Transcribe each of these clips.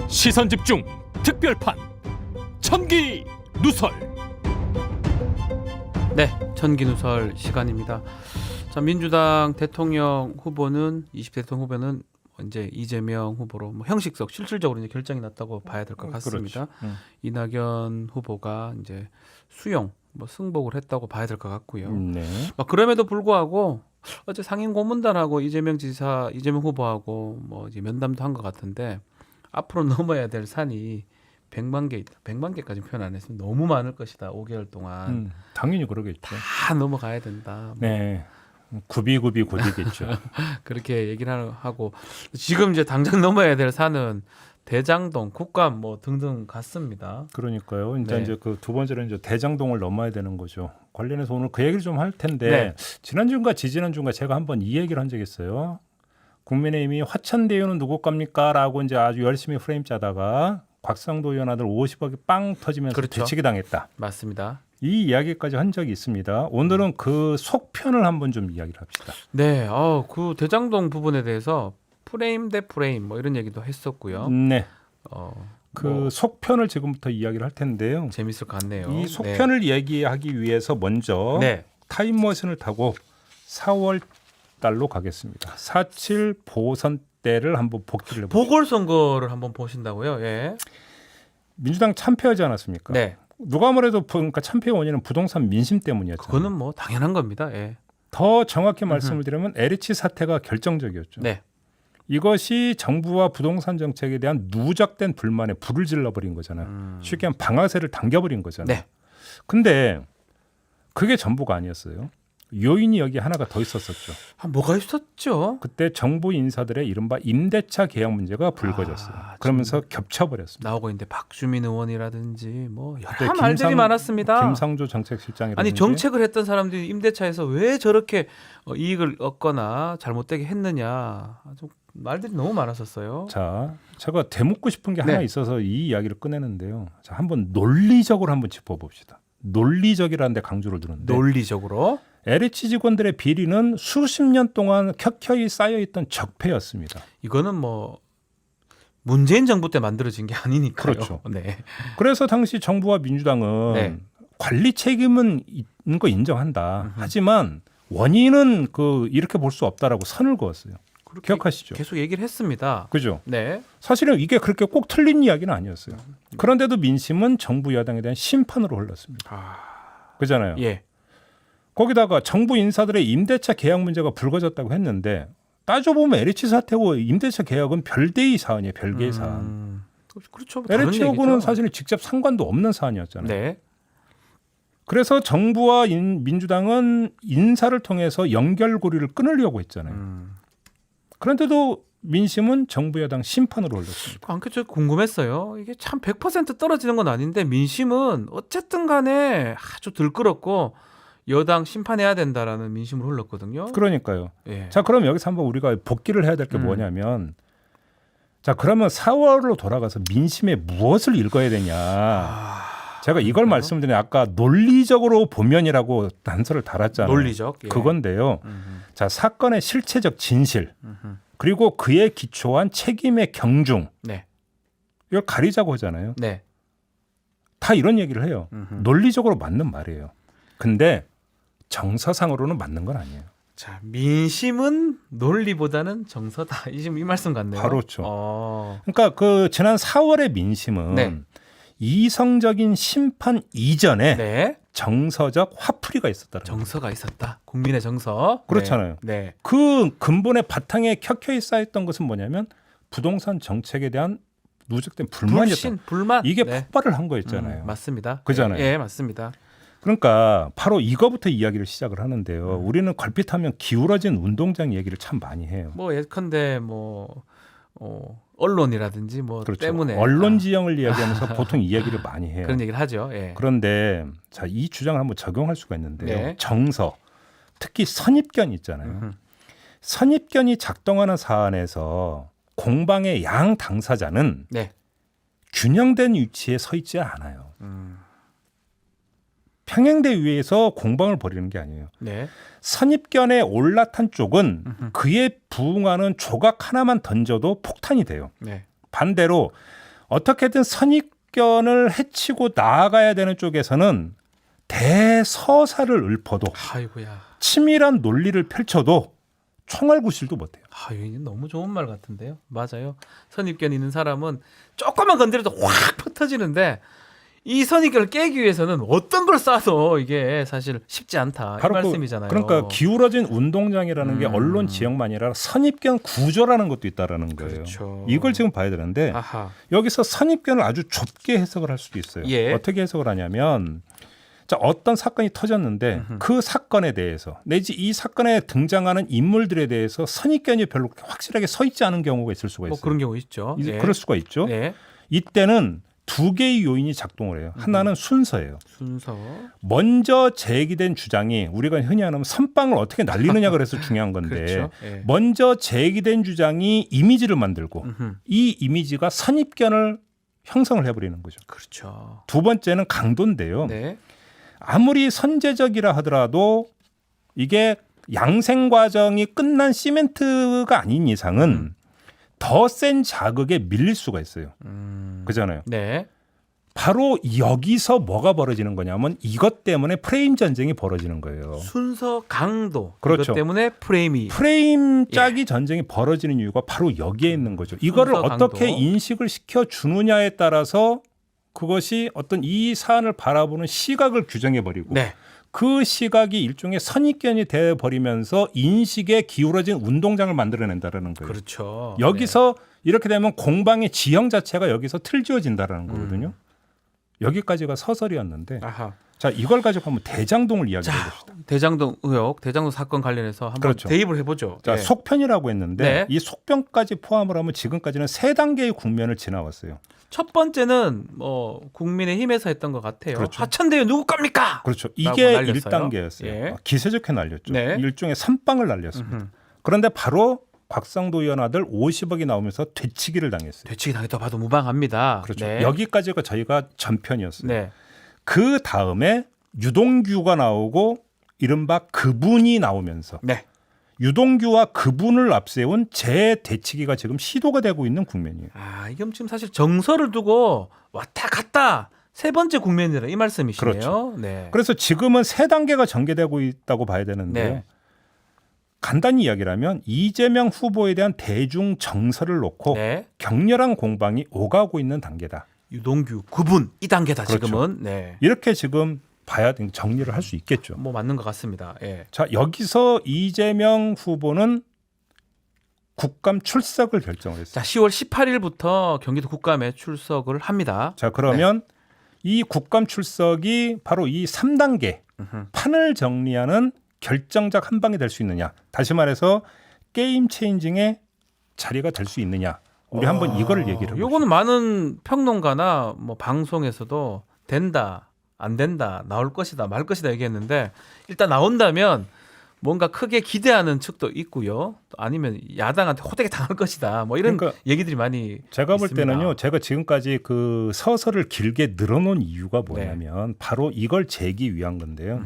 시선집중 특별판 천기 누설. 네, 천기누설 시간입니다. 자, 민주당 대통령 후보는 20대 대통령 후보는 이제 이재명 후보로 뭐 형식적 실질적으로 이제 결정이 났다고 봐야 될 것 같습니다. 이낙연 후보가 이제 수용 뭐 승복을 했다고 봐야 될 것 같고요. 네. 그럼에도 불구하고 어제 상임 고문단하고 이재명 지사, 이재명 후보하고 뭐 이제 면담도 한 것 같은데 앞으로 넘어야 될 산이 100만 개 있다. 100만 개까지 표현 안 했으면 너무 많을 것이다. 5개월 동안 당연히 그러겠죠. 다 넘어가야 된다. 네. 굽이겠죠. 그렇게 얘기를 하고 지금 이제 당장 넘어야 될 산은 대장동, 국감 뭐 등등 같습니다. 그러니까요. 네. 이제 그 두 번째로 이제 대장동을 넘어야 되는 거죠. 관련해서 오늘 그 얘기를 좀 할 텐데 네. 지난주인가 지지난주인가 제가 한번 이 얘기를 한 적이 있어요. 국민의힘이 화천대유는 누구 겁니까?라고 이제 아주 열심히 프레임 짜다가 곽상도 의원 아들 50억이 빵 터지면서 그렇죠. 되치기 당했다. 맞습니다. 이 이야기까지 한 적이 있습니다. 오늘은 그 속편을 한번 좀 이야기를 합시다. 네, 그 대장동 부분에 대해서 프레임 대 프레임 뭐 이런 얘기도 했었고요. 네. 그 뭐 속편을 지금부터 이야기를 할 텐데요. 재밌을 것 같네요. 이 속편을 얘기하기 위해서 먼저 네. 타임머신을 타고 4월 달로 가겠습니다. 4.7 보선 때를 한번 복기를 해보죠. 보궐선거를 한번 보신다고요? 예. 민주당 참패하지 않았습니까? 네. 누가 뭐래도 그러니까 참패의 원인은 부동산 민심 때문이었죠. 그거는 뭐 당연한 겁니다. 예. 더 정확히 말씀을 드리면 LH 사태가 결정적이었죠. 네. 이것이 정부와 부동산 정책에 대한 누적된 불만에 불을 질러버린 거잖아요. 쉽게 하면 방아쇠를 당겨버린 거잖아요. 네. 근데 그게 전부가 아니었어요. 요인이 여기 하나가 더 있었었죠. 뭐가 있었죠? 그때 정부 인사들의 이른바 임대차 계약 문제가 불거졌어요. 그러면서 겹쳐버렸습니다. 나오고 있는데 박주민 의원이라든지 뭐 그때 여러 말들이 많았습니다. 김상조 정책실장이라든지 아니 정책을 했던 사람들이 임대차에서 왜 저렇게 이익을 얻거나 잘못되게 했느냐 아주 말들이 너무 많았었어요. 자, 제가 되묻고 싶은 게 네. 하나 있어서 이 이야기를 꺼내는데요. 자, 한번 논리적으로 한번 짚어봅시다. 논리적이라는 데 강조를 두는데 논리적으로 LH 직원들의 비리는 수십 년 동안 켜켜이 쌓여있던 적폐였습니다. 이거는 뭐 문재인 정부 때 만들어진 게 아니니까요. 그렇죠. 네. 그래서 당시 정부와 민주당은 네. 관리 책임은 있는 거 인정한다. 하지만 원인은 이렇게 볼 수 없다라고 선을 그었어요. 기억하시죠? 계속 얘기를 했습니다. 그죠? 네. 사실은 이게 그렇게 꼭 틀린 이야기는 아니었어요. 그런데도 민심은 정부 여당에 대한 심판으로 흘렀습니다. 그잖아요. 예. 거기다가 정부 인사들의 임대차 계약 문제가 불거졌다고 했는데 따져보면 LH 사태고 임대차 계약은 별개의 사안이에요. 별개의 사안. 그렇죠. 다른 LH하고는 얘기죠. 사실 직접 상관도 없는 사안이었잖아요. 네. 그래서 정부와 민주당은 인사를 통해서 연결고리를 끊으려고 했잖아요. 그런데도 민심은 정부 여당 심판으로 올렸습니다. 안 그저 궁금했어요. 이게 참 100% 떨어지는 건 아닌데 민심은 어쨌든 간에 아주 들끓었고 여당 심판해야 된다라는 민심으로 흘렀거든요. 그러니까요. 예. 자, 그럼 여기서 한번 우리가 복기를 해야 될 게 뭐냐면 자, 그러면 4월로 돌아가서 민심에 무엇을 읽어야 되냐. 제가 이걸 말씀드린 아까 논리적으로 보면이라고 단서를 달았잖아요. 논리적. 예. 그건데요. 자, 사건의 실체적 진실 그리고 그에 기초한 책임의 경중 네. 이걸 가리자고 하잖아요. 네. 다 이런 얘기를 해요. 논리적으로 맞는 말이에요. 근데 정서상으로는 맞는 건 아니에요. 자, 민심은 논리보다는 정서다. 지금 이 말씀 같네요. 바로 그렇죠. 그러니까 그 지난 4월의 민심은 네. 이성적인 심판 이전에 네. 정서적 화풀이가 있었다는 거죠. 정서가 있었다. 국민의 정서. 그렇잖아요. 네. 그 근본의 바탕에 켜켜이 쌓였던 것은 뭐냐면 부동산 정책에 대한 누적된 불만이었다. 불신, 불만. 이게 네. 폭발을 한 거였잖아요. 맞습니다. 그잖아요. 예, 맞습니다. 그러니까 바로 이거부터 이야기를 시작을 하는데요. 우리는 걸핏하면 기울어진 운동장 얘기를 참 많이 해요. 뭐 예컨대 언론이라든지 뭐 그렇죠. 때문에 언론 지형을 이야기하면서 보통 이 얘기를 많이 해요. 그런 얘기를 하죠. 예. 그런데 자, 이 주장을 한번 적용할 수가 있는데요. 네. 정서, 특히 선입견 있잖아요. 선입견이 작동하는 사안에서 공방의 양 당사자는 네. 균형된 위치에 서 있지 않아요. 평행대 위에서 공방을 벌이는 게 아니에요. 네. 선입견에 올라탄 쪽은 그에 부응하는 조각 하나만 던져도 폭탄이 돼요. 네. 반대로 어떻게든 선입견을 해치고 나아가야 되는 쪽에서는 대서사를 읊어도 아이고야. 치밀한 논리를 펼쳐도 총알구실도 못해요. 아, 이거 너무 좋은 말 같은데요. 맞아요. 선입견 있는 사람은 조금만 건드려도 확 퍼터지는데 이 선입견을 깨기 위해서는 어떤 걸 쏴도 이게 사실 쉽지 않다. 이 말씀이잖아요. 그러니까 기울어진 운동장이라는 게 언론 지형만이 아니라 선입견 구조라는 것도 있다라는 거예요. 그렇죠. 이걸 지금 봐야 되는데 아하. 여기서 선입견을 아주 좁게 해석을 할 수도 있어요. 예. 어떻게 해석을 하냐면 자, 어떤 사건이 터졌는데 그 사건에 대해서 내지 이 사건에 등장하는 인물들에 대해서 선입견이 별로 확실하게 서 있지 않은 경우가 있을 수가 있어요. 뭐 그런 경우 있죠. 네. 그럴 수가 있죠. 네. 이때는 두 개의 요인이 작동을 해요. 하나는 순서예요. 순서. 먼저 제기된 주장이 우리가 흔히 하는 선빵을 어떻게 날리느냐 그래서 중요한 건데 그렇죠. 예. 먼저 제기된 주장이 이미지를 만들고 이 이미지가 선입견을 형성을 해버리는 거죠. 그렇죠. 두 번째는 강도인데요. 네. 아무리 선제적이라 하더라도 이게 양생 과정이 끝난 시멘트가 아닌 이상은 더 센 자극에 밀릴 수가 있어요. 그잖아요. 네. 바로 여기서 뭐가 벌어지는 거냐면 이것 때문에 프레임 전쟁이 벌어지는 거예요. 순서 강도. 그렇죠. 이것 때문에 프레임이 프레임 짜기 전쟁이 벌어지는 이유가 바로 여기에 있는 거죠. 이거를 순서 어떻게 강도. 인식을 시켜 주느냐에 따라서 그것이 어떤 이 사안을 바라보는 시각을 규정해 버리고 네. 그 시각이 일종의 선입견이 돼 버리면서 인식에 기울어진 운동장을 만들어낸다라는 거예요. 그렇죠. 여기서 이렇게 되면 공방의 지형 자체가 여기서 틀지어진다라는 거거든요. 여기까지가 서설이었는데 네. 아하. 자 이걸 가지고 한번 대장동을 이야기해 자, 봅시다. 대장동 의혹, 대장동 사건 관련해서 한번 그렇죠. 대입을 해보죠. 자 예. 속편이라고 했는데 네. 이 속편까지 포함을 하면 지금까지는 세 단계의 국면을 지나왔어요. 첫 번째는 뭐 국민의힘에서 했던 것 같아요. 그렇죠. 하천대유 누구 겁니까? 그렇죠. 라고 이게 날렸어요. 1단계였어요. 예. 기세좋게 날렸죠. 네. 일종의 선빵을 날렸습니다. 그런데 바로 곽상도 의원 아들 50억이 나오면서 되치기를 당했어요. 되치기 당했다 봐도 무방합니다. 그렇죠. 네. 여기까지가 저희가 전편이었어요. 네. 그 다음에 유동규가 나오고 이른바 그분이 나오면서 네. 유동규와 그분을 앞세운 재대치기가 지금 시도가 되고 있는 국면이에요. 아, 이게 지금 사실 정서를 두고 왔다 갔다 세 번째 국면이라 이 말씀이시네요. 그렇죠. 네. 그래서 지금은 세 단계가 전개되고 있다고 봐야 되는데요. 네. 간단히 이야기하면 이재명 후보에 대한 대중 정서를 놓고 네. 격렬한 공방이 오가고 있는 단계다. 유동규 그분 이 단계다 그렇죠. 지금은. 네. 이렇게 지금 봐야 정리를 할 수 있겠죠. 뭐 맞는 것 같습니다. 예. 자, 여기서 이재명 후보는 국감 출석을 결정을 했어요. 자, 10월 18일부터 경기도 국감에 출석을 합니다. 자, 그러면 이 국감 출석이 바로 이 3단계 판을 정리하는 결정적 한 방이 될 수 있느냐. 다시 말해서 게임 체인징의 자리가 될 수 있느냐. 우리 한번 이거를 얘기를 해보죠. 요거는 많은 평론가나 뭐 방송에서도 된다, 안 된다, 나올 것이다, 말 것이다 얘기했는데 일단 나온다면 뭔가 크게 기대하는 측도 있고요. 또 아니면 야당한테 호되게 당할 것이다. 뭐 이런 그러니까 얘기들이 많이 제가 볼 있습니다. 때는요. 제가 지금까지 그 서설을 길게 늘어놓은 이유가 뭐냐면 바로 이걸 재기 위한 건데요.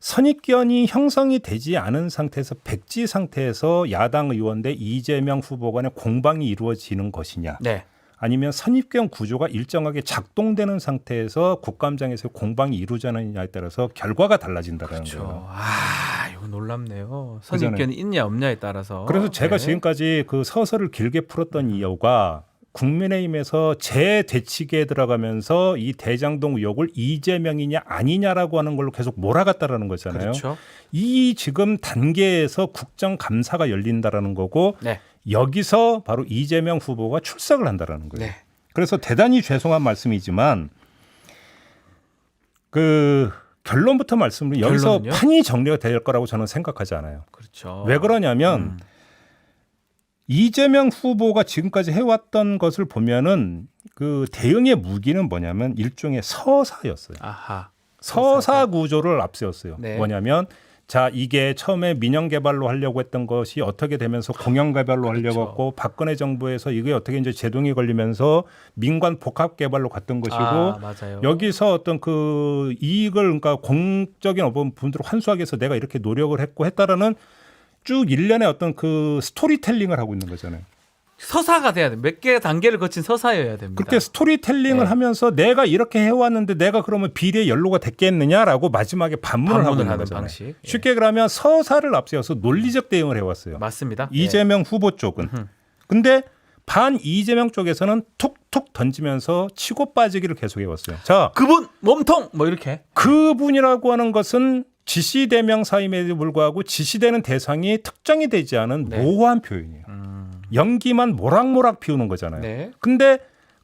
선입견이 형성이 되지 않은 상태에서 백지 상태에서 야당 의원 대 이재명 후보 간의 공방이 이루어지는 것이냐. 네. 아니면 선입견 구조가 일정하게 작동되는 상태에서 국감장에서 공방이 이루어지느냐에 따라서 결과가 달라진다는 그렇죠. 거예요. 아, 이거 놀랍네요. 선입견이 있냐 없냐에 따라서. 그래서 제가 네. 지금까지 그 서설을 길게 풀었던 이유가 국민의힘에서 재대치기에 들어가면서 이 대장동 의혹을 이재명이냐 아니냐라고 하는 걸로 계속 몰아갔다라는 거잖아요. 그렇죠. 이 지금 단계에서 국정감사가 열린다라는 거고 네. 여기서 바로 이재명 후보가 출석을 한다라는 거예요. 네. 그래서 대단히 죄송한 말씀이지만 그 결론부터 말씀드리면 여기서 결론은요? 판이 정리가 될 거라고 저는 생각하지 않아요. 그렇죠. 왜 그러냐면 이재명 후보가 지금까지 해왔던 것을 보면은 그 대응의 무기는 뭐냐면 일종의 서사였어요. 아하. 서사 구조를 앞세웠어요. 네. 뭐냐면 자, 이게 처음에 민영 개발로 하려고 했던 것이 어떻게 되면서 공영 개발로 하려고 그렇죠. 했고 박근혜 정부에서 이게 어떻게 이제 제동이 걸리면서 민관 복합 개발로 갔던 것이고 맞아요. 여기서 어떤 그 이익을 그러니까 공적인 어떤 분들을 환수하기 위해서 내가 이렇게 노력을 했고 했다라는 쭉 일련의 어떤 그 스토리텔링을 하고 있는 거잖아요. 서사가 돼야 돼. 몇 개 단계를 거친 서사여야 됩니다. 그렇게 스토리텔링을 네. 하면서 내가 이렇게 해왔는데 내가 그러면 비리의 연루가 됐겠느냐라고 마지막에 반문을 하고 있는 하는 거잖아요. 방식. 예. 쉽게 그러면 서사를 앞세워서 논리적 대응을 해왔어요. 맞습니다. 이재명 후보 쪽은. 근데 반 이재명 쪽에서는 툭툭 던지면서 치고 빠지기를 계속해왔어요. 자, 그분 몸통 뭐 이렇게. 그분이라고 하는 것은 지시대명사임에도 불구하고 지시되는 대상이 특정이 되지 않은 네. 모호한 표현이에요. 연기만 모락모락 피우는 거잖아요. 네. 근데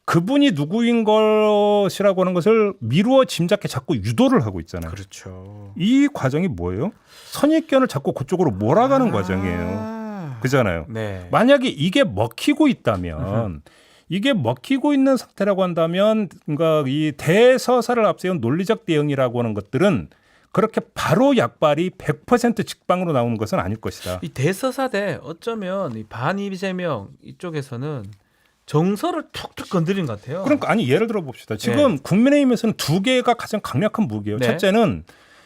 그분이 누구인 것이라고 하는 것을 미루어 짐작해 자꾸 유도를 하고 있잖아요. 그렇죠. 이 과정이 뭐예요? 선입견을 자꾸 그쪽으로 몰아가는 과정이에요. 그잖아요. 네. 만약에 이게 먹히고 있다면 이게 먹히고 있는 상태라고 한다면 그러니까 이 대서사를 앞세운 논리적 대응이라고 하는 것들은 그렇게 바로 약발이 100% 직방으로 나오는 것은 아닐 것이다. 이 대서사대 어쩌면 이 반 이재명 이쪽에서는 정서를 툭툭 건드린 것 같아요. 그러니까 아니 예를 들어 봅시다. 지금 국민의힘에서는 두 개가 가장 강력한 무기예요. 네. 첫째는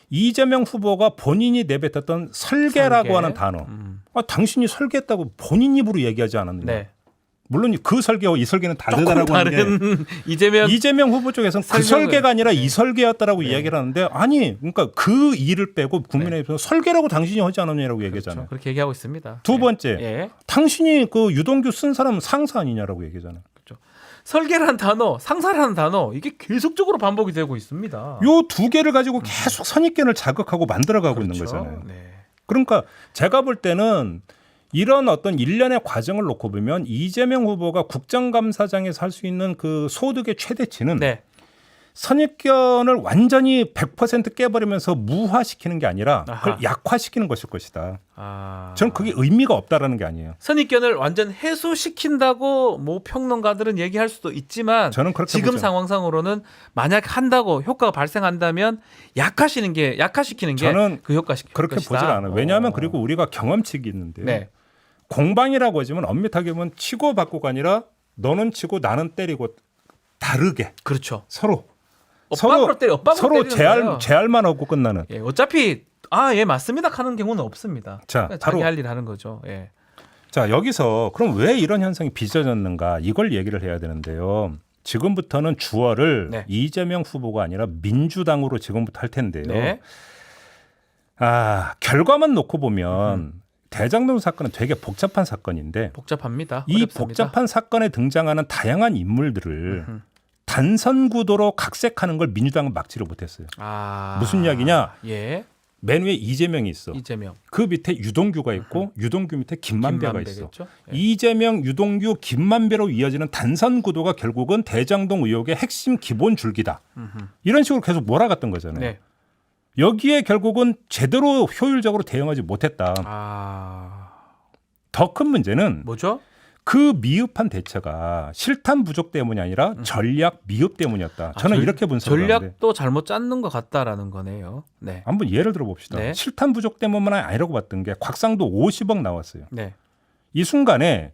이재명 후보가 본인이 내뱉었던 설계라고 설계. 하는 단어. 당신이 설계했다고 본인 입으로 얘기하지 않았느냐. 네. 물론 그 설계와 이 설계는 다르다라고 하는 게 다른 이재명 후보 쪽에서는 그 설명을- 설계가 아니라 이 설계였다라고 네. 이야기를 하는데 아니 그러니까 그 일을 빼고 국민의힘에서 설계라고 당신이 하지 않았냐라고 얘기하잖아요. 그렇죠. 그렇게 얘기하고 있습니다. 두 네. 번째 예. 당신이 그 유동규 쓴 사람 상사 아니냐라고 얘기하잖아요. 설계라는 단어, 상사라는 단어 이게 계속적으로 반복이 되고 있습니다. 요 두 개를 가지고 계속 선입견을 자극하고 만들어가고 있는 그렇죠. 거잖아요. 네. 그러니까 제가 볼 때는 이런 어떤 일련의 과정을 놓고 보면 이재명 후보가 국정감사장에서 할 수 있는 그 소득의 최대치는 네. 선입견을 완전히 100% 깨버리면서 무화시키는 게 아니라 그걸 아하. 약화시키는 것일 것이다. 아. 저는 그게 의미가 없다라는 게 아니에요. 선입견을 완전 해소시킨다고 뭐 평론가들은 얘기할 수도 있지만 저는 그렇게 지금 보죠. 상황상으로는 만약 한다고 효과가 발생한다면 약화시키는 게 저는 그 효과시킬 그렇게 것이다. 보질 않아요. 왜냐하면 그리고 우리가 경험칙이 있는데 네. 공방이라고 하지만 엄밀하게 보면 치고 받고가 아니라 너는 치고 나는 때리고 다르게 그렇죠. 서로 엇박으로 때려, 엇박으로 서로 때리는 거예요. 제할만 하고 끝나는. 예, 어차피 예 맞습니다 하는 경우는 없습니다. 자, 그러니까 바로 자기 할 일 하는 거죠. 예. 자, 여기서 그럼 왜 이런 현상이 빚어졌는가 이걸 얘기를 해야 되는데요. 지금부터는 주어를 네. 이재명 후보가 아니라 민주당으로 지금부터 할 텐데요. 네. 결과만 놓고 보면 대장동 사건은 되게 복잡한 사건인데 복잡합니다. 이 어렵습니다. 복잡한 사건에 등장하는 다양한 인물들을 단선 구도로 각색하는 걸 민주당은 막지를 못했어요. 무슨 이야기냐? 예. 맨 위에 이재명이 있어. 이재명. 그 밑에 유동규가 있고 유동규 밑에 김만배가 있어. 김만배겠죠? 예. 이재명, 유동규, 김만배로 이어지는 단선 구도가 결국은 대장동 의혹의 핵심 기본 줄기다. 이런 식으로 계속 몰아갔던 거잖아요. 네. 여기에 결국은 제대로 효율적으로 대응하지 못했다. 더 큰 문제는 뭐죠? 그 미흡한 대처가 실탄 부족 때문이 아니라 전략 미흡 때문이었다. 저는 이렇게 분석을 하는데 전략도 잘못 짰는 것 같다라는 거네요. 네. 한번 예를 들어 봅시다. 네. 실탄 부족 때문만 아니라고 봤던 게 곽상도 50억 나왔어요. 네. 이 순간에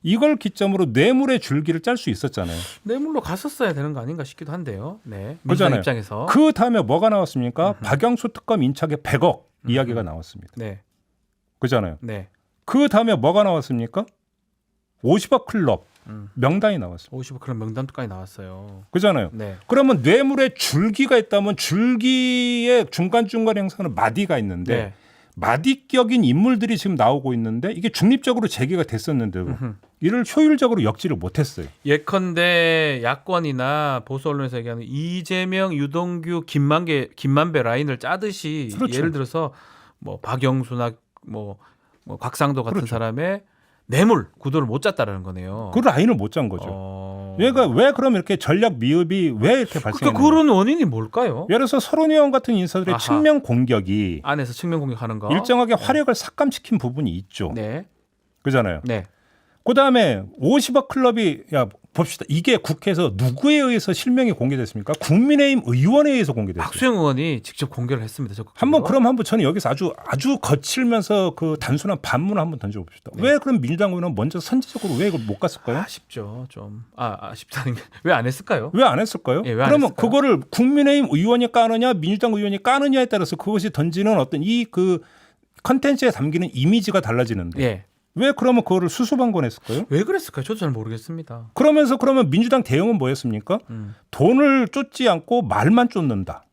이걸 기점으로 뇌물의 줄기를 짤 수 있었잖아요. 뇌물로 갔었어야 되는 거 아닌가 싶기도 한데요. 네. 민주당 그렇잖아요. 입장에서. 그 다음에 뭐가 나왔습니까? 박영수 특검 인척의 100억 이야기가 나왔습니다. 네. 그렇잖아요. 네. 그 다음에 뭐가 나왔습니까? 50억 클럽 명단이 나왔습니다. 50억 그런 명단까지 나왔어요. 그렇잖아요. 네. 그러면 뇌물의 줄기가 있다면 줄기의 중간중간 행사는 마디가 있는데 네. 마디격인 인물들이 지금 나오고 있는데 이게 중립적으로 제기가 됐었는데도 이를 효율적으로 역지를 못했어요. 예컨대 야권이나 보수 언론에서 얘기하는 이재명, 유동규, 김만배 라인을 짜듯이 그렇죠. 예를 들어서 뭐 박영수나 뭐 곽상도 같은 그렇죠. 사람의 뇌물 구도를 못 짰다라는 거네요. 그 라인을 못 짠 거죠. 얘가 왜 그럼 이렇게 전략 미흡이 왜 이렇게 그러니까 발생했는가? 그런 원인이 뭘까요? 예를 들어서 서른이 형 같은 인사들의 아하. 측면 공격이 안에서 측면 공격하는 거. 일정하게 화력을 삭감시킨 부분이 있죠. 네. 그잖아요. 네. 그다음에 50억 클럽이 야 봅시다. 이게 국회에서 누구에 의해서 실명이 공개됐습니까? 국민의힘 의원에 의해서 공개됐어요. 박수영 의원이 직접 공개를 했습니다. 한번 저는 여기서 아주 거칠면서 그 단순한 반문을 한번 던져봅시다. 네. 왜 그럼 민주당 의원은 먼저 선제적으로 왜 이걸 못 갔을까요? 아쉽죠. 좀 아쉽다는 게 왜 안 했을까요? 왜 안 했을까요? 예, 왜안 그러면 했을까요? 그거를 국민의힘 의원이 까느냐 민주당 의원이 까느냐에 따라서 그것이 던지는 어떤 이 그 컨텐츠에 담기는 이미지가 달라지는데 예. 왜 그러면 그거를 수수방관했을까요? 왜 그랬을까요? 저도 잘 모르겠습니다. 그러면 민주당 대응은 뭐였습니까? 돈을 쫓지 않고 말만 쫓는다.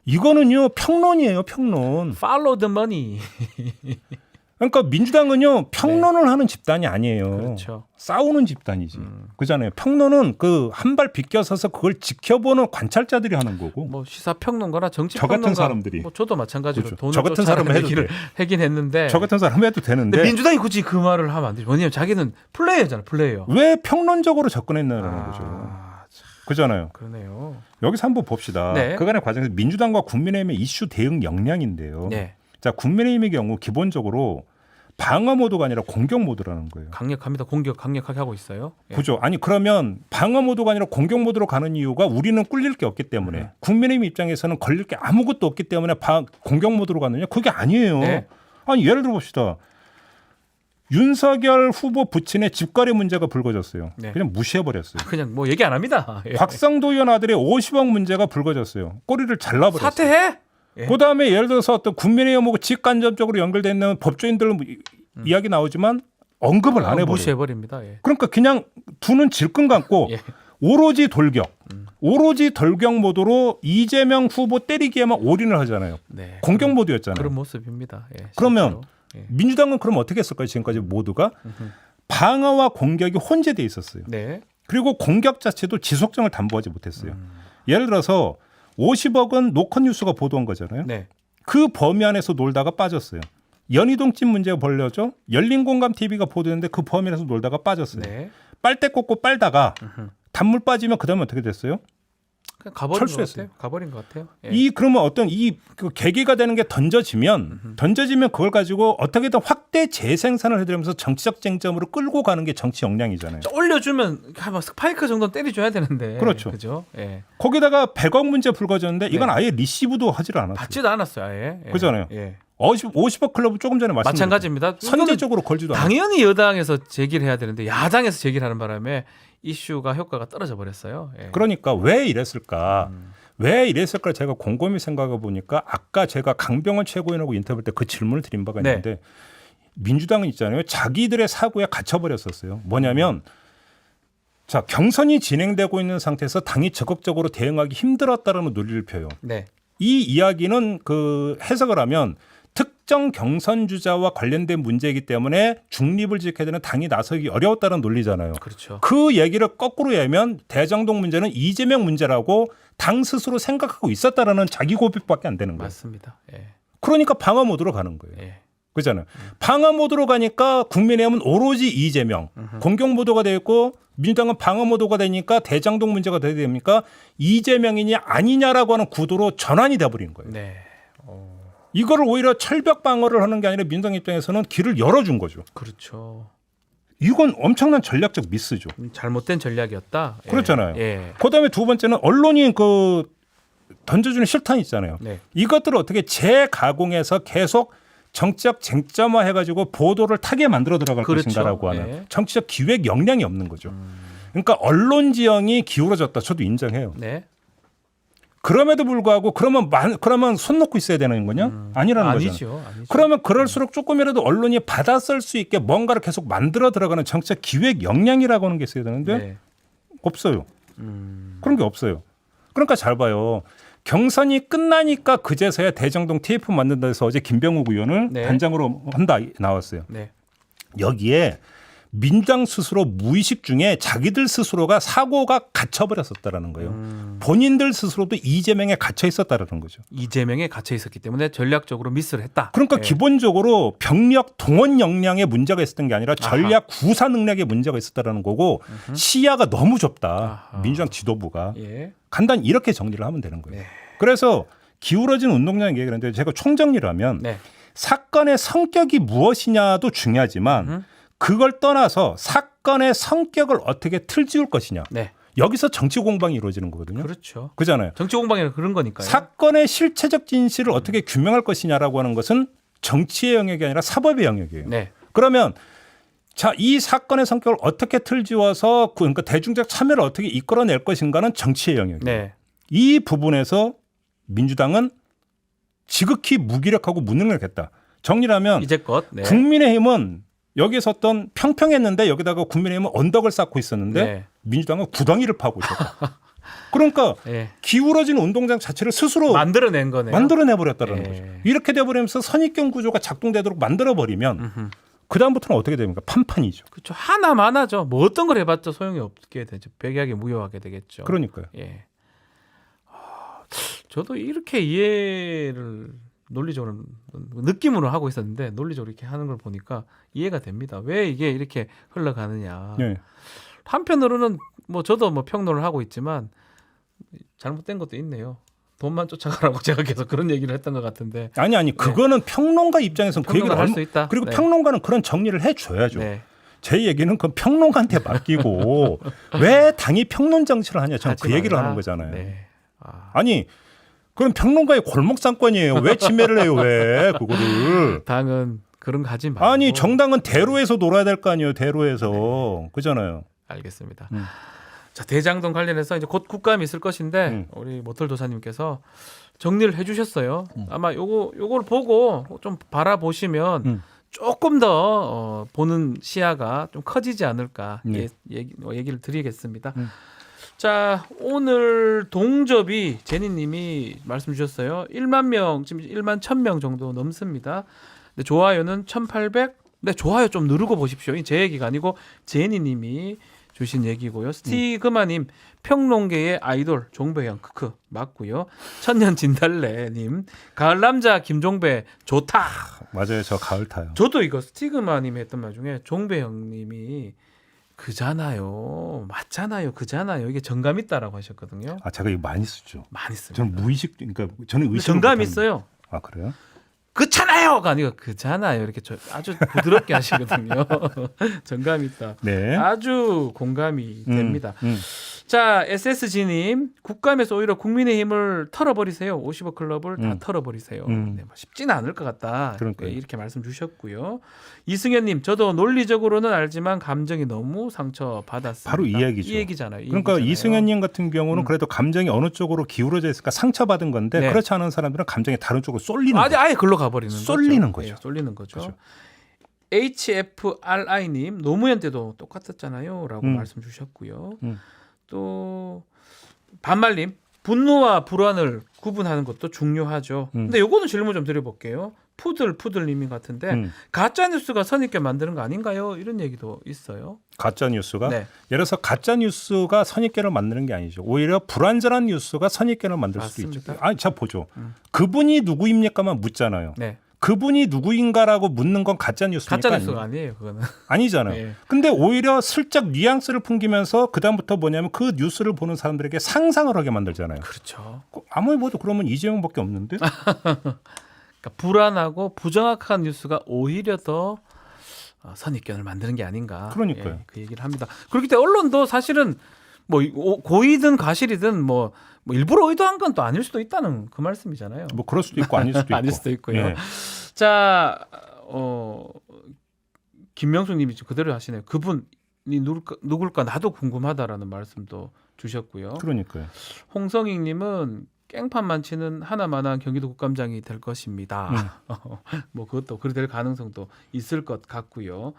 이거는요 평론이에요, 평론. Follow the money. 그러니까 민주당은요 평론을 하는 집단이 아니에요. 그렇죠. 싸우는 집단이지. 그잖아요. 평론은 그 한 발 비껴서서 그걸 지켜보는 관찰자들이 하는 거고. 뭐 시사 평론가나 정치 저 같은 평론가, 사람들이. 뭐 저도 마찬가지로 그렇죠. 돈을 저 같은 쫓아라는 사람은 해도 얘기를 돼. 하긴 했는데. 저 같은 사람 해도 되는데 근데 민주당이 굳이 그 말을 하면 안 되죠. 왜냐면 자기는 플레이어잖아, 플레이어. 왜 평론적으로 접근했냐는 거죠. 참, 그잖아요. 그러네요. 여기서 한번 봅시다. 네. 그간의 과정에서 민주당과 국민의힘의 이슈 대응 역량인데요. 네, 자, 국민의힘의 경우 기본적으로 방어 모드가 아니라 공격 모드라는 거예요. 강력합니다. 공격 강력하게 하고 있어요. 예. 그죠? 아니 그러면 방어 모드가 아니라 공격 모드로 가는 이유가 우리는 꿀릴 게 없기 때문에 국민의힘 입장에서는 걸릴 게 아무것도 없기 때문에 공격 모드로 가느냐? 그게 아니에요. 네. 아니 예를 들어 봅시다. 윤석열 후보 부친의 집거래 문제가 불거졌어요. 네. 그냥 무시해버렸어요. 그냥 뭐 얘기 안 합니다. 예. 곽상도 의원 아들의 50억 문제가 불거졌어요. 꼬리를 잘라버렸어요. 사퇴해? 예. 그다음에 예를 들어서 어떤 국민의힘하고 직간접적으로 연결되어 있는 법조인들 이야기 나오지만 언급을 안 해버려요. 무시해버립니다. 예. 그러니까 그냥 두는 질끈 감고 예. 오로지 돌격. 오로지 돌격 모드로 이재명 후보 때리기에만 올인을 하잖아요. 네. 공격 모드였잖아요. 그런 모습입니다. 예. 그러면 실제로. 예. 민주당은 그럼 어떻게 했을까요? 지금까지 모두가 방어와 공격이 혼재돼 있었어요. 네. 그리고 공격 자체도 지속성을 담보하지 못했어요. 예를 들어서 50억은 노컷뉴스가 보도한 거잖아요. 네. 그 범위 안에서 놀다가 빠졌어요. 연희동집 문제가 벌려져 열린공감TV가 보도했는데 그 범위 안에서 놀다가 빠졌어요. 네. 빨대 꽂고 빨다가 단물 빠지면 그다음에 어떻게 됐어요? 그냥 가버린 철수했어요. 것 같아요. 가버린 것 같아요. 예. 이 그러면 어떤 그 계기가 되는 게 던져지면 그걸 가지고 어떻게든 확대 재생산을 해드리면서 정치적 쟁점으로 끌고 가는 게 정치 역량이잖아요. 올려주면 한 스파이크 정도 때려줘야 되는데. 그렇죠. 그죠? 예. 거기다가 100억 문제 불거졌는데 이건 네. 아예 리시브도 하질 않았어요. 받지도 않았어요. 아예. 예. 그잖아요. 예. 50억 클럽은 조금 전에 말씀드렸죠. 마찬가지입니다. 선제적으로 걸지도 않아요. 당연히 여당에서 제기를 해야 되는데 야당에서 제기를 하는 바람에 이슈가 효과가 떨어져 버렸어요. 예. 그러니까 왜 이랬을까? 왜 이랬을까? 제가 곰곰이 생각해 보니까 아까 제가 강병원 최고위원하고 인터뷰 때 그 질문을 드린 바가 네. 있는데 민주당은 있잖아요. 자기들의 사고에 갇혀버렸었어요. 뭐냐면 자 경선이 진행되고 있는 상태에서 당이 적극적으로 대응하기 힘들었다라는 논리를 펴요. 네. 이 이야기는 그 해석을 하면 특정 경선 주자와 관련된 문제이기 때문에 중립을 지켜야 되는 당이 나서기 어려웠다는 논리잖아요. 그렇죠. 그 얘기를 거꾸로 얘기하면 대장동 문제는 이재명 문제라고 당 스스로 생각하고 있었다라는 자기 고백밖에 안 되는 거예요. 맞습니다. 예. 그러니까 방어 모드로 가는 거예요. 예. 그렇잖아요. 방어 모드로 가니까 국민의힘은 오로지 이재명, 공격 모드가 되어 있고 민주당은 방어 모드가 되니까 대장동 문제가 돼야 됩니까? 이재명이냐 아니냐라고 하는 구도로 전환이 돼버린 거예요. 네. 이거를 오히려 철벽 방어를 하는 게 아니라 민주당 입장에서는 길을 열어준 거죠. 그렇죠. 이건 엄청난 전략적 미스죠. 잘못된 전략이었다. 예. 그렇잖아요. 예. 그다음에 두 번째는 언론이 그 던져주는 실탄 있잖아요. 네. 이것들을 어떻게 재가공해서 계속 정치적 쟁점화 해가지고 보도를 타게 만들어 들어갈 그렇죠. 것인가라고 하는 예. 정치적 기획 역량이 없는 거죠. 그러니까 언론 지형이 기울어졌다. 저도 인정해요. 네. 그럼에도 불구하고 그러면 손 놓고 있어야 되는 거냐? 아니라는 거죠. 아니죠. 그러면 그럴수록 조금이라도 언론이 받아쓸 수 있게 뭔가를 계속 만들어 들어가는 정치적 기획 역량이라고 하는 게 있어야 되는데 네. 없어요. 그런 게 없어요. 그러니까 잘 봐요. 경선이 끝나니까 그제서야 대장동 TF 만든다 해서 어제 김병욱 의원을 네. 단장으로 한다 나왔어요. 네. 여기에 민주당 스스로 무의식 중에 자기들 스스로가 사고가 갇혀버렸었다라는 거예요. 본인들 스스로도 이재명에 갇혀 있었다라는 거죠. 이재명에 갇혀 있었기 때문에 전략적으로 미스를 했다. 그러니까 예. 기본적으로 병력 동원 역량에 문제가 있었던 게 아니라 전략 구사 능력에 문제가 있었다라는 거고 시야가 너무 좁다. 아하. 민주당 지도부가. 예. 간단히 이렇게 정리를 하면 되는 거예요. 네. 그래서 기울어진 운동장 얘기를 했는데 제가 총정리를 하면 네. 사건의 성격이 무엇이냐도 중요하지만 그걸 떠나서 사건의 성격을 어떻게 틀지을 것이냐. 네. 여기서 정치 공방이 이루어지는 거거든요. 그렇죠. 그잖아요. 정치 공방이라 그런 거니까요. 사건의 실체적 진실을 어떻게 규명할 것이냐라고 하는 것은 정치의 영역이 아니라 사법의 영역이에요. 네. 그러면 자, 이 사건의 성격을 어떻게 틀지어서 그러니까 대중적 참여를 어떻게 이끌어낼 것인가는 정치의 영역이에요. 네. 이 부분에서 민주당은 지극히 무기력하고 무능력했다. 정리하면 이제껏 네. 국민의힘은 여기에서 어떤 평평했는데 여기다가 국민의힘은 언덕을 쌓고 있었는데 네. 민주당은 구덩이를 파고 있었다. 그러니까 네. 기울어진 운동장 자체를 스스로 만들어낸 거네요. 만들어내버렸다는 네. 거죠. 이렇게 돼버리면서 선입견 구조가 작동되도록 만들어버리면 음흠. 그 다음부터는 어떻게 됩니까? 판판이죠. 그렇죠. 하나만 하죠. 뭐 어떤 걸 해봤자 소용이 없게 되죠. 백약에 무효하게 되겠죠. 그러니까요. 예. 저도 이렇게 이해를 논리적으로 느낌으로 하고 있었는데 논리적으로 이렇게 하는 걸 보니까 이해가 됩니다. 왜 이게 이렇게 흘러가느냐. 네. 한편으로는 뭐 저도 뭐 평론을 하고 있지만 잘못된 것도 있네요. 돈만 쫓아가라고 제가 계속 그런 얘기를 했던 것 같은데. 아니 그거는 평론가 입장에서는 그 얘기를 할 수 있다. 그리고 네. 평론가는 그런 정리를 해줘야죠. 네. 제 얘기는 그 평론가한테 맡기고 왜 당이 평론 정치를 하냐 저는 그 얘기를 하는 거잖아요. 네. 아니 그럼 평론가의 골목상권이에요. 왜 침해를 해요? 왜 그거를? 당은 그런 거 하지 말고. 아니 정당은 대로에서 놀아야 될 거 아니에요. 대로에서 네. 그잖아요. 알겠습니다. 자 대장동 관련해서 이제 곧 국감이 있을 것인데 우리 모털 도사님께서 정리를 해주셨어요. 아마 요걸 보고 좀 바라보시면 조금 더 보는 시야가 좀 커지지 않을까 네. 얘기를 드리겠습니다. 자 오늘 동접이 제니님이 말씀 주셨어요. 1만 명 지금 1만 1,000명 정도 넘습니다. 근데 좋아요는 1,800. 네 좋아요 좀 누르고 보십시오. 제 얘기가 아니고 제니님이 주신 얘기고요. 스티그마님 평론계의 아이돌 종배형 크크 맞고요. 천년 진달래님 가을 남자 김종배 좋다. 맞아요. 저 가을 타요. 저도 이거 스티그마님이 했던 말 중에 종배형님이 그잖아요, 맞잖아요, 그잖아요. 이게 정감 있다라고 하셨거든요. 아 제가 이거 많이 쓰죠. 많이 씁니다. 저는 무의식 그러니까 저는 의식 정감 있어요. 아 그래요? 그잖아요가 아니고 그잖아요. 이렇게 아주 부드럽게 하시거든요. 정감 있다. 네. 아주 공감이 됩니다. 자, SSG님 국감에서 오히려 국민의힘을 털어버리세요. 50억 클럽을 다 털어버리세요. 네, 뭐 쉽지는 않을 것 같다. 그러니까요. 이렇게 말씀 주셨고요. 이승현님 저도 논리적으로는 알지만 감정이 너무 상처받았습니다. 바로 이 얘기죠. 이 얘기잖아요. 이 그러니까 얘기잖아요. 이승현님 같은 경우는 그래도 감정이 어느 쪽으로 기울어져 있을까 상처받은 건데 네. 그렇지 않은 사람들은 감정이 다른 쪽으로 쏠리는 거죠. 아예 글로 가버리는 쏠리는 거죠. 네, 쏠리는 거죠. 그렇죠. HFRI님 노무현 때도 똑같았잖아요라고 말씀 주셨고요. 또 반말님 분노와 불안을 구분하는 것도 중요하죠. 근데 요거는 질문 좀 드려볼게요. 푸들님이 같은데 가짜 뉴스가 선입견 만드는 거 아닌가요? 이런 얘기도 있어요. 가짜 뉴스가 네. 예를 들어서 가짜 뉴스가 선입견을 만드는 게 아니죠. 오히려 불완전한 뉴스가 선입견을 만들 수도 맞습니다. 있죠. 아니 자 보죠. 그분이 누구입니까만 묻잖아요. 네. 그분이 누구인가라고 묻는 건 가짜 뉴스니까 가짜 뉴스가 아니에요. 그거는. 아니잖아요. 네. 근데 오히려 슬쩍 뉘앙스를 풍기면서 그다음부터 뭐냐면 그 뉴스를 보는 사람들에게 상상을 하게 만들잖아요. 그렇죠. 아무리 봐도 그러면 이재명밖에 없는데. 그러니까 불안하고 부정확한 뉴스가 오히려 더 선입견을 만드는 게 아닌가. 그러니까요. 예, 그 얘기를 합니다. 그렇기 때문에 언론도 사실은 뭐 고의든 가실이든 뭐 일부러 의도한 건 또 아닐 수도 있다는 그 말씀이잖아요. 뭐 그럴 수도 있고 아닐 수도 있고. 아닐 수도 있고요. 예. 자, 김명수님이 그대로 하시네요. 그분이 누굴까 나도 궁금하다라는 말씀도 주셨고요. 그러니까요. 홍성익님은 깽판만 치는 하나만한 경기도 국감장이 될 것입니다. 뭐 그것도 그리 될 가능성도 있을 것 같고요.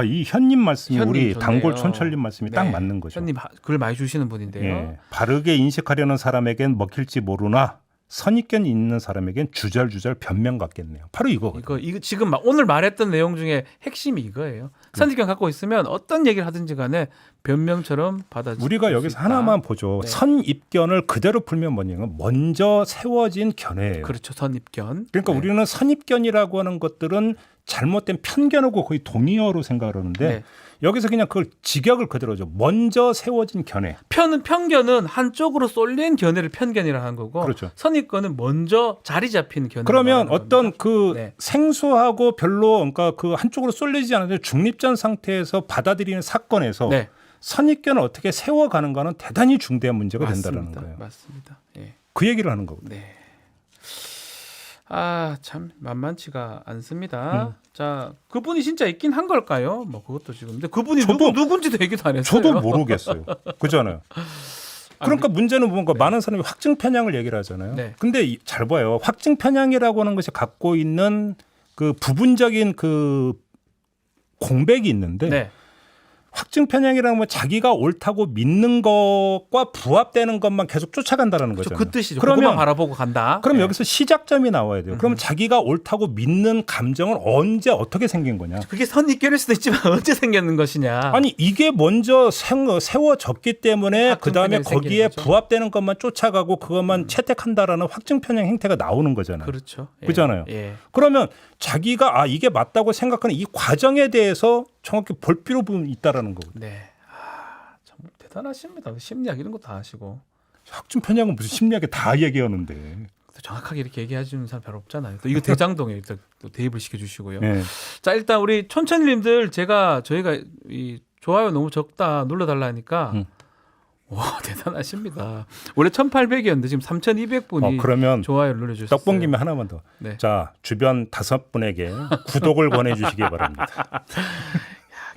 이 현님 말씀이 현님 우리 좋네요. 단골 촌철님 말씀이 딱 네. 맞는 거죠. 현님 글 많이 주시는 분인데요. 예. 바르게 인식하려는 사람에겐 먹힐지 모르나 선입견 있는 사람에겐 주절주절 변명 같겠네요. 바로 이거거든요. 이거 지금 오늘 말했던 내용 중에 핵심이 이거예요. 선입견 갖고 있으면 어떤 얘기를 하든지 간에 변명처럼 받아들일 우리가 수 여기서 있다. 하나만 보죠. 네. 선입견을 그대로 풀면 뭐냐면 먼저 세워진 견해예요. 그렇죠. 선입견. 그러니까 네. 우리는 선입견이라고 하는 것들은 잘못된 편견하고 거의 동의어로 생각을 하는데 네. 여기서 그냥 그걸 직역을 그대로죠. 먼저 세워진 견해. 편견은 한쪽으로 쏠린 견해를 편견이라 하는 거고 그렇죠. 선입견은 먼저 자리 잡힌 견해. 그러면 어떤 그 네. 생소하고 별로 그러니까 그 한쪽으로 쏠리지 않은 중립전 상태에서 받아들이는 사건에서 네. 선입견을 어떻게 세워가는가는 대단히 중대한 문제가 맞습니다. 된다는 거예요. 맞습니다. 예. 그 얘기를 하는 거거든요. 네. 아, 참 만만치가 않습니다. 자, 그분이 진짜 있긴 한 걸까요? 뭐 그것도 지금. 근데 그분이 누군지도 얘기도 안 했어요. 저도 모르겠어요. 그잖아요. 그러니까 문제는 뭔가 많은 사람이 확증 편향을 얘기를 하잖아요. 네. 근데 잘 봐요. 확증 편향이라고 하는 것이 갖고 있는 그 부분적인 그 공백이 있는데 네. 확증 편향이라는 건 자기가 옳다고 믿는 것과 부합되는 것만 계속 쫓아간다는 거잖아요. 그 뜻이죠. 그러면 그것만 바라보고 간다. 그럼 네. 여기서 시작점이 나와야 돼요. 그럼 자기가 옳다고 믿는 감정은 언제 어떻게 생긴 거냐? 그게 선입견일 수도 있지만 언제 생겼는 것이냐. 아니 이게 먼저 세워졌기 때문에 확증 그다음에 편향이 생기는 거기에 거죠. 부합되는 것만 쫓아가고 그것만 채택한다라는 확증 편향 행태가 나오는 거잖아요. 그렇죠. 예. 그잖아요. 예. 그러면 자기가 이게 맞다고 생각하는 이 과정에 대해서 정확히 볼 필요는 있다라는 거거든요. 네. 아, 참 대단하십니다. 심리학 이런 거 다 아시고. 확증 편향은 무슨 심리학에 다 얘기하는데. 정확하게 이렇게 얘기해 주는 사람 별로 없잖아요. 또 이거 대장동에 또 대입을 시켜 주시고요. 네. 자, 일단 우리 촌천님들 저희가 이 좋아요 너무 적다 눌러달라 하니까 와 대단하십니다. 원래 1,800이었는데 지금 3,200분이 그러면 좋아요를 눌러주셨어요. 떡봉님이 하나만 더. 네. 자 주변 5분에게 구독을 권해주시기 바랍니다.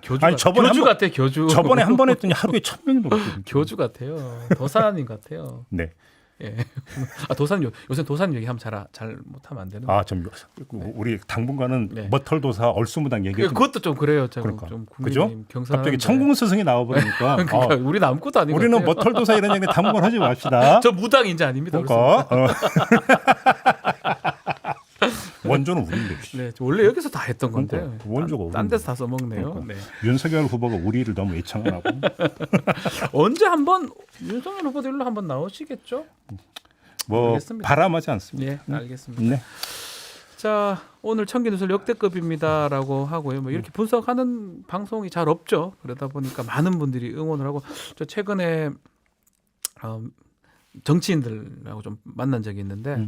교주, 아니, 저번에 교주 한 번- 같아 교주. 저번에 한 번 했더니 하루에 1,000명이 넘거든요. 교주 같아요. 도사님 같아요. 네. 예. 도산 요새 도산 얘기하면 잘 못하면 안 되는. 좀 우리 당분간은 네. 머털도사 얼쑤무당 얘기 좀. 그것도 좀 그래요. 그러니까. 좀 그죠? 국민님 경선하는데. 갑자기 천궁스승이 나와버리니까 그러니까 우리는 아무것도 아닌 것 우리는 같아요. 머털도사 이런 얘기 당분간 하지 맙시다. 저 무당 인자 아닙니다. 그러니까 원조는 우리인데. 네, 원래 여기서 다 했던 건데. 그러니까, 원조가 딴 우리인데. 데서 다 써먹네요. 그러니까. 네. 윤석열 후보가 우리를 너무 애청을 하고. 언제 한번 윤석열 후보도 일로 한번 나오시겠죠? 뭐 알겠습니다. 바람하지 않습니다. 네, 알겠습니다. 네. 자, 오늘 청기누설 역대급입니다라고 하고요. 뭐 이렇게 분석하는 방송이 잘 없죠. 그러다 보니까 많은 분들이 응원을 하고 저 최근에 정치인들하고 좀 만난 적이 있는데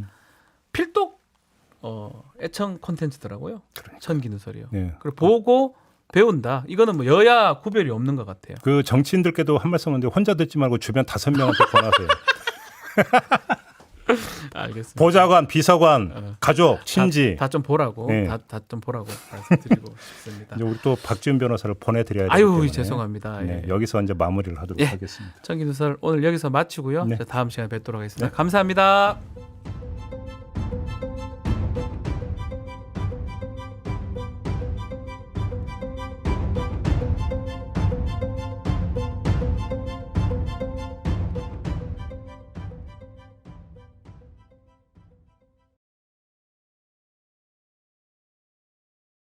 필독 애청 콘텐츠더라고요. 청기누설이요. 네. 그걸 보고 배운다. 이거는 뭐 여야 구별이 없는 것 같아요. 그 정치인들께도 한 말씀 하는데 혼자 듣지 말고 주변 5명한테 권하세요. 알겠습니다. 보좌관, 비서관, 가족, 친지. 다 좀 보라고. 네. 다 좀 보라고 말씀드리고 싶습니다. 이제 우리 또 박지훈 변호사를 보내드려야 되기 아유, 때문에 죄송합니다. 네, 예. 여기서 이제 마무리를 하도록 예. 하겠습니다. 청기누설 오늘 여기서 마치고요. 네. 자, 다음 시간에 뵙도록 하겠습니다. 감사합니다.